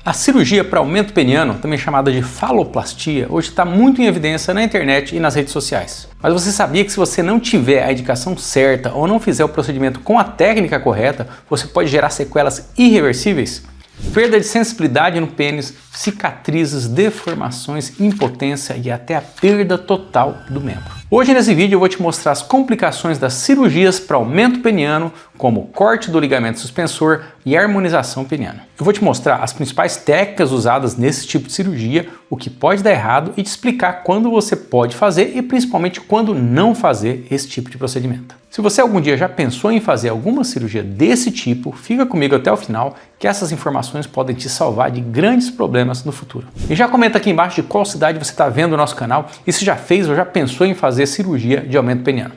A cirurgia para aumento peniano, também chamada de faloplastia, hoje está muito em evidência na internet e nas redes sociais. Mas você sabia que se você não tiver a indicação certa ou não fizer o procedimento com a técnica correta, você pode gerar sequelas irreversíveis? Perda de sensibilidade no pênis, cicatrizes, deformações, impotência e até a perda total do membro. Hoje nesse vídeo eu vou te mostrar as complicações das cirurgias para aumento peniano, como corte do ligamento suspensor e harmonização peniana. Eu vou te mostrar as principais técnicas usadas nesse tipo de cirurgia, o que pode dar errado e te explicar quando você pode fazer e principalmente quando não fazer esse tipo de procedimento. Se você algum dia já pensou em fazer alguma cirurgia desse tipo, fica comigo até o final que essas informações podem te salvar de grandes problemas no futuro. E já comenta aqui embaixo de qual cidade você está vendo o nosso canal e se já fez ou já pensou em fazer cirurgia de aumento peniano.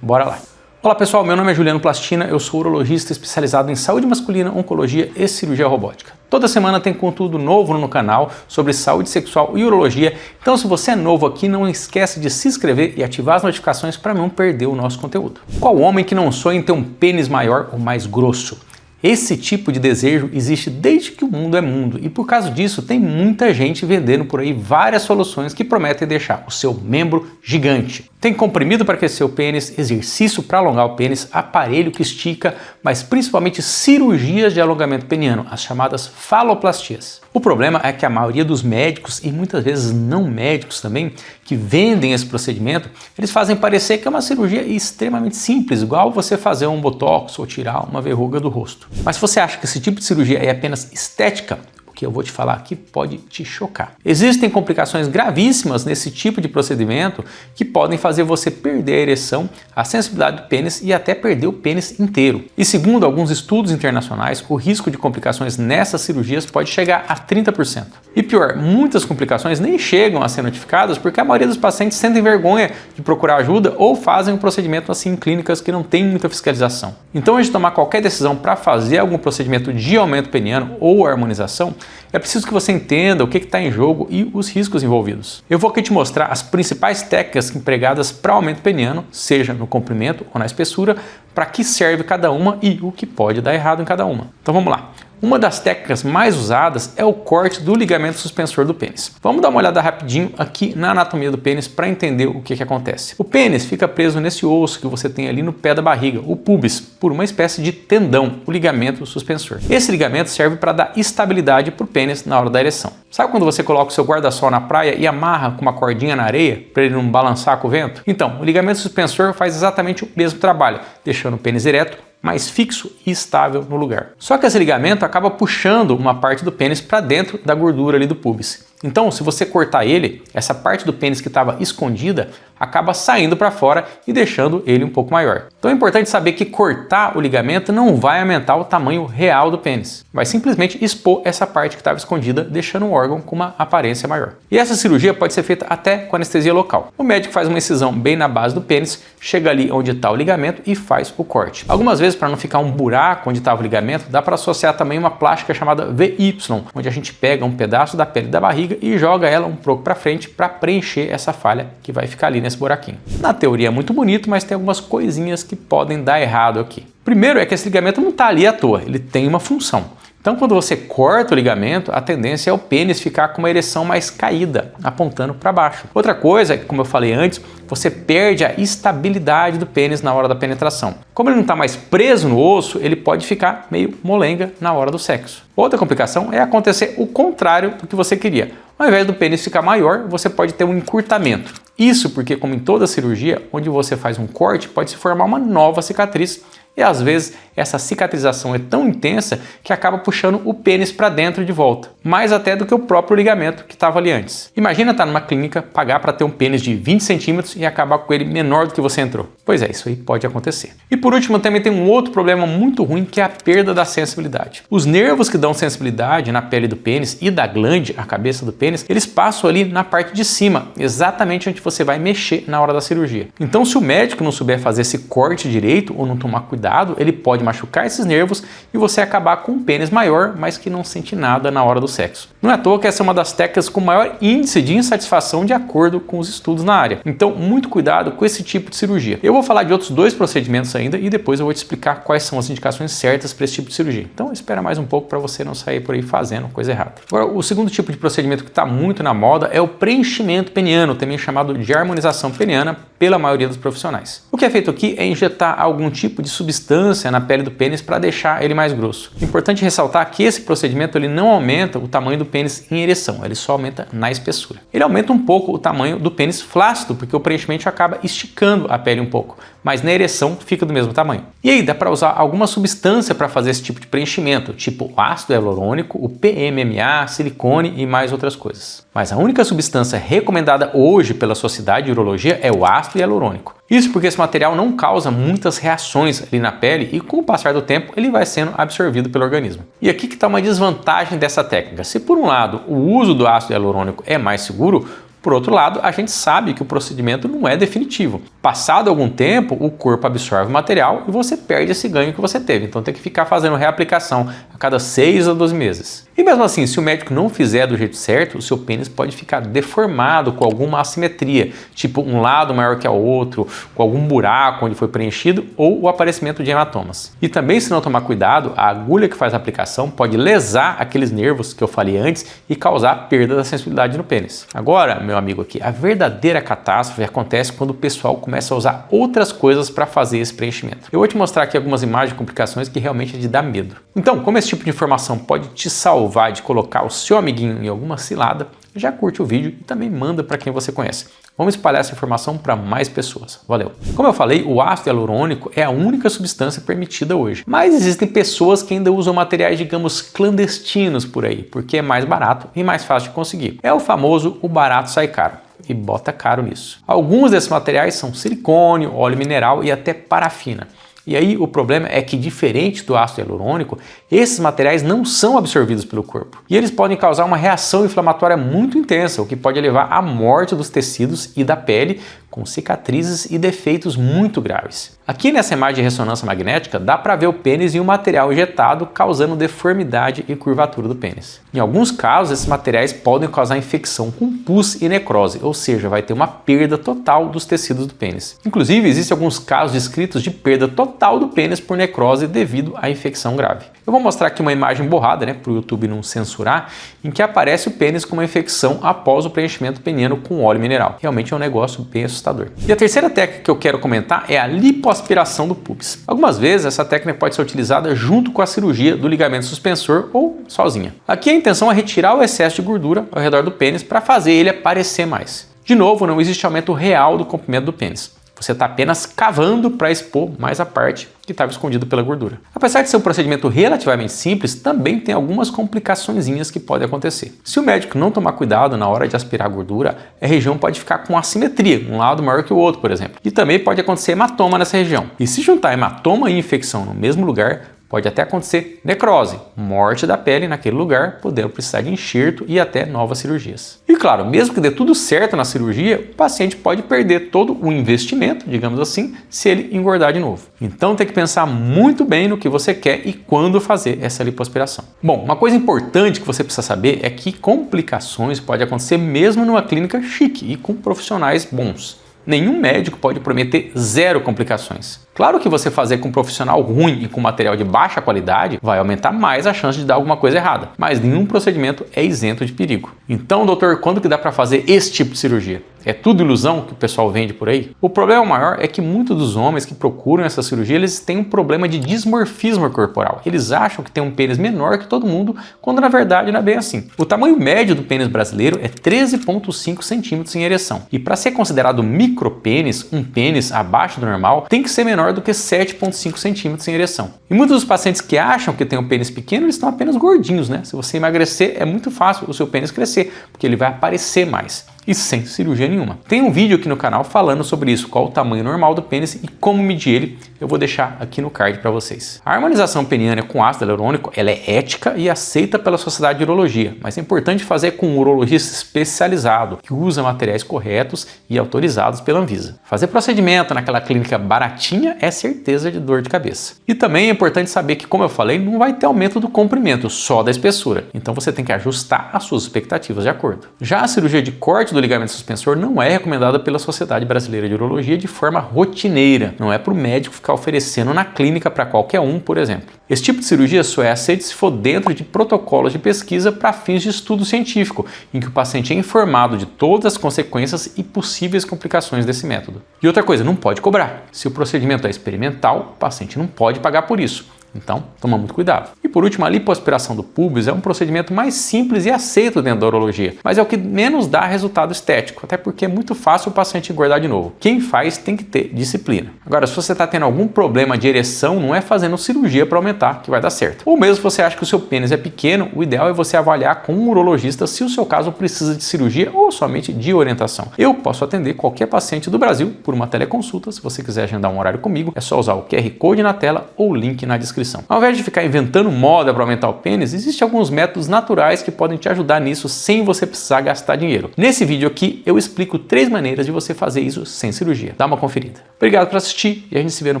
Bora lá! Olá pessoal, meu nome é Juliano Plastina, eu sou urologista especializado em saúde masculina, oncologia e cirurgia robótica. Toda semana tem conteúdo novo no canal sobre saúde sexual e urologia, então se você é novo aqui, não esquece de se inscrever e ativar as notificações para não perder o nosso conteúdo. Qual homem que não sonha em ter um pênis maior ou mais grosso? Esse tipo de desejo existe desde que o mundo é mundo e por causa disso tem muita gente vendendo por aí várias soluções que prometem deixar o seu membro gigante. Tem comprimido para crescer o pênis, exercício para alongar o pênis, aparelho que estica, mas principalmente cirurgias de alongamento peniano, as chamadas faloplastias. O problema é que a maioria dos médicos e muitas vezes não médicos também que vendem esse procedimento, eles fazem parecer que é uma cirurgia extremamente simples, igual você fazer um botox ou tirar uma verruga do rosto. Mas se você acha que esse tipo de cirurgia é apenas estética, o que eu vou te falar aqui pode te chocar. Existem complicações gravíssimas nesse tipo de procedimento que podem fazer você perder a ereção, a sensibilidade do pênis e até perder o pênis inteiro. E segundo alguns estudos internacionais, o risco de complicações nessas cirurgias pode chegar a 30%. E pior, muitas complicações nem chegam a ser notificadas porque a maioria dos pacientes sentem vergonha de procurar ajuda ou fazem um procedimento assim em clínicas que não tem muita fiscalização. Então, antes de tomar qualquer decisão para fazer algum procedimento de aumento peniano ou harmonização, é preciso que você entenda o que está em jogo e os riscos envolvidos. Eu vou aqui te mostrar as principais técnicas empregadas para aumento peniano, seja no comprimento ou na espessura, para que serve cada uma e o que pode dar errado em cada uma. Então vamos lá. Uma das técnicas mais usadas é o corte do ligamento suspensor do pênis. Vamos dar uma olhada rapidinho aqui na anatomia do pênis para entender o que acontece. O pênis fica preso nesse osso que você tem ali no pé da barriga, o pubis, por uma espécie de tendão, o ligamento suspensor. Esse ligamento serve para dar estabilidade para o pênis na hora da ereção. Sabe quando você coloca o seu guarda-sol na praia e amarra com uma cordinha na areia para ele não balançar com o vento? Então, o ligamento suspensor faz exatamente o mesmo trabalho, deixando o pênis ereto, mais fixo e estável no lugar. Só que esse ligamento acaba puxando uma parte do pênis para dentro da gordura ali do pubis. Então, se você cortar ele, essa parte do pênis que estava escondida acaba saindo para fora e deixando ele um pouco maior. Então é importante saber que cortar o ligamento não vai aumentar o tamanho real do pênis. Vai simplesmente expor essa parte que estava escondida, deixando o órgão com uma aparência maior. E essa cirurgia pode ser feita até com anestesia local. O médico faz uma incisão bem na base do pênis, chega ali onde está o ligamento e faz o corte. Algumas vezes, para não ficar um buraco onde estava o ligamento, dá para associar também uma plástica chamada VY, onde a gente pega um pedaço da pele da barriga e joga ela um pouco para frente para preencher essa falha que vai ficar ali nesse buraquinho. Na teoria é muito bonito, mas tem algumas coisinhas que podem dar errado aqui. Primeiro é que esse ligamento não está ali à toa, ele tem uma função. Então, quando você corta o ligamento, a tendência é o pênis ficar com uma ereção mais caída, apontando para baixo. Outra coisa é que, como eu falei antes, você perde a estabilidade do pênis na hora da penetração. Como ele não está mais preso no osso, ele pode ficar meio molenga na hora do sexo. Outra complicação é acontecer o contrário do que você queria. Ao invés do pênis ficar maior, você pode ter um encurtamento. Isso porque, como em toda cirurgia, onde você faz um corte, pode se formar uma nova cicatriz. E às vezes essa cicatrização é tão intensa que acaba puxando o pênis para dentro de volta, mais até do que o próprio ligamento que estava ali antes. Imagina estar numa clínica, pagar para ter um pênis de 20 centímetros e acabar com ele menor do que você entrou. Pois é, isso aí pode acontecer. E por último também tem um outro problema muito ruim que é a perda da sensibilidade. Os nervos que dão sensibilidade na pele do pênis e da glande, a cabeça do pênis, eles passam ali na parte de cima, exatamente onde você vai mexer na hora da cirurgia. Então se o médico não souber fazer esse corte direito ou não tomar cuidado, ele pode machucar esses nervos e você acabar com um pênis maior, mas que não sente nada na hora do sexo. Não é à toa que essa é uma das técnicas com maior índice de insatisfação de acordo com os estudos na área. Então, muito cuidado com esse tipo de cirurgia. Eu Eu vou falar de outros 2 procedimentos ainda e depois eu vou te explicar quais são as indicações certas para esse tipo de cirurgia. Então espera mais um pouco para você não sair por aí fazendo coisa errada. Agora, o segundo tipo de procedimento que está muito na moda é o preenchimento peniano, também chamado de harmonização peniana pela maioria dos profissionais. O que é feito aqui é injetar algum tipo de substância na pele do pênis para deixar ele mais grosso. Importante ressaltar que esse procedimento ele não aumenta o tamanho do pênis em ereção, ele só aumenta na espessura. Ele aumenta um pouco o tamanho do pênis flácido, porque o preenchimento acaba esticando a pele um pouco, mas na ereção fica do mesmo tamanho. E aí dá para usar alguma substância para fazer esse tipo de preenchimento, tipo o ácido hialurônico, o PMMA, silicone e mais outras coisas. Mas a única substância recomendada hoje pela Sociedade de Urologia é o ácido hialurônico. Isso porque esse material não causa muitas reações ali na pele e com o passar do tempo ele vai sendo absorvido pelo organismo. E aqui que está uma desvantagem dessa técnica. Se por um lado o uso do ácido hialurônico é mais seguro, por outro lado, a gente sabe que o procedimento não é definitivo. Passado algum tempo, o corpo absorve o material e você perde esse ganho que você teve. Então tem que ficar fazendo reaplicação a cada 6 a 12 meses. E mesmo assim, se o médico não fizer do jeito certo, o seu pênis pode ficar deformado com alguma assimetria, tipo um lado maior que o outro, com algum buraco onde foi preenchido ou o aparecimento de hematomas. E também, se não tomar cuidado, a agulha que faz a aplicação pode lesar aqueles nervos que eu falei antes e causar perda da sensibilidade no pênis. Agora, meu amigo aqui, a verdadeira catástrofe acontece quando o pessoal começa a usar outras coisas para fazer esse preenchimento. Eu vou te mostrar aqui algumas imagens de complicações que realmente é de dar medo. Então, como esse tipo de informação pode te salvar de colocar o seu amiguinho em alguma cilada, já curte o vídeo e também manda para quem você conhece. Vamos espalhar essa informação para mais pessoas. Valeu! Como eu falei, o ácido hialurônico é a única substância permitida hoje. Mas existem pessoas que ainda usam materiais, digamos, clandestinos por aí, porque é mais barato e mais fácil de conseguir. É o famoso o barato sai caro. E bota caro nisso. Alguns desses materiais são silicone, óleo mineral e até parafina. E aí o problema é que, diferente do ácido hialurônico, esses materiais não são absorvidos pelo corpo. E eles podem causar uma reação inflamatória muito intensa, o que pode levar à morte dos tecidos e da pele, com cicatrizes e defeitos muito graves. Aqui nessa imagem de ressonância magnética dá para ver o pênis e o material injetado causando deformidade e curvatura do pênis. Em alguns casos, esses materiais podem causar infecção com pus e necrose, ou seja, vai ter uma perda total dos tecidos do pênis. Inclusive, existem alguns casos descritos de perda total do pênis por necrose devido à infecção grave. Eu vou mostrar aqui uma imagem borrada, para o YouTube não censurar, em que aparece o pênis com uma infecção após o preenchimento peniano com óleo mineral. Realmente é um negócio bem assustador. E a terceira técnica que eu quero comentar é a lipoaspiração do pubis. Algumas vezes essa técnica pode ser utilizada junto com a cirurgia do ligamento suspensor ou sozinha. Aqui a intenção é retirar o excesso de gordura ao redor do pênis para fazer ele aparecer mais. De novo, não existe aumento real do comprimento do pênis. Você está apenas cavando para expor mais a parte que estava escondida pela gordura. Apesar de ser um procedimento relativamente simples, também tem algumas complicaçõezinhas que podem acontecer. Se o médico não tomar cuidado na hora de aspirar a gordura, a região pode ficar com assimetria, um lado maior que o outro, por exemplo. E também pode acontecer hematoma nessa região. E se juntar hematoma e infecção no mesmo lugar, pode até acontecer necrose, morte da pele naquele lugar, podendo precisar de enxerto e até novas cirurgias. E claro, mesmo que dê tudo certo na cirurgia, o paciente pode perder todo o investimento, digamos assim, se ele engordar de novo. Então tem que pensar muito bem no que você quer e quando fazer essa lipoaspiração. Bom, uma coisa importante que você precisa saber é que complicações podem acontecer mesmo numa clínica chique e com profissionais bons. Nenhum médico pode prometer 0 complicações. Claro que você fazer com um profissional ruim e com material de baixa qualidade vai aumentar mais a chance de dar alguma coisa errada, mas nenhum procedimento é isento de perigo. Então, doutor, quando que dá para fazer esse tipo de cirurgia? É tudo ilusão que o pessoal vende por aí? O problema maior é que muitos dos homens que procuram essa cirurgia, eles têm um problema de dismorfismo corporal. Eles acham que tem um pênis menor que todo mundo, quando na verdade não é bem assim. O tamanho médio do pênis brasileiro é 13,5 centímetros em ereção. E para ser considerado micropênis, um pênis abaixo do normal, tem que ser menor do que 7,5 centímetros em ereção. E muitos dos pacientes que acham que tem um pênis pequeno, eles estão apenas gordinhos, né? Se você emagrecer, é muito fácil o seu pênis crescer, porque ele vai aparecer mais. E sem cirurgia nenhuma. Tem um vídeo aqui no canal falando sobre isso, qual o tamanho normal do pênis e como medir ele, eu vou deixar aqui no card para vocês. A harmonização peniana com ácido hialurônico, ela é ética e aceita pela Sociedade de Urologia, mas é importante fazer com um urologista especializado, que usa materiais corretos e autorizados pela Anvisa. Fazer procedimento naquela clínica baratinha é certeza de dor de cabeça. E também é importante saber que, como eu falei, não vai ter aumento do comprimento, só da espessura. Então você tem que ajustar as suas expectativas de acordo. Já a cirurgia de corte corte do ligamento suspensor não é recomendada pela Sociedade Brasileira de Urologia de forma rotineira. Não é para o médico ficar oferecendo na clínica para qualquer um, por exemplo. Esse tipo de cirurgia só é aceito se for dentro de protocolos de pesquisa para fins de estudo científico, em que o paciente é informado de todas as consequências e possíveis complicações desse método. E outra coisa, não pode cobrar. Se o procedimento é experimental, o paciente não pode pagar por isso. Então, toma muito cuidado. E por último, a lipoaspiração do púbis é um procedimento mais simples e aceito dentro da urologia, mas é o que menos dá resultado estético, até porque é muito fácil o paciente engordar de novo. Quem faz tem que ter disciplina. Agora, se você está tendo algum problema de ereção, não é fazendo cirurgia para aumentar que vai dar certo. Ou mesmo se você acha que o seu pênis é pequeno, o ideal é você avaliar com um urologista se o seu caso precisa de cirurgia ou somente de orientação. Eu posso atender qualquer paciente do Brasil por uma teleconsulta. Se você quiser agendar um horário comigo, é só usar o QR Code na tela ou o link na descrição. Ao invés de ficar inventando moda para aumentar o pênis, existem alguns métodos naturais que podem te ajudar nisso sem você precisar gastar dinheiro. Nesse vídeo aqui eu explico 3 maneiras de você fazer isso sem cirurgia. Dá uma conferida. Obrigado por assistir e a gente se vê no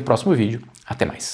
próximo vídeo. Até mais.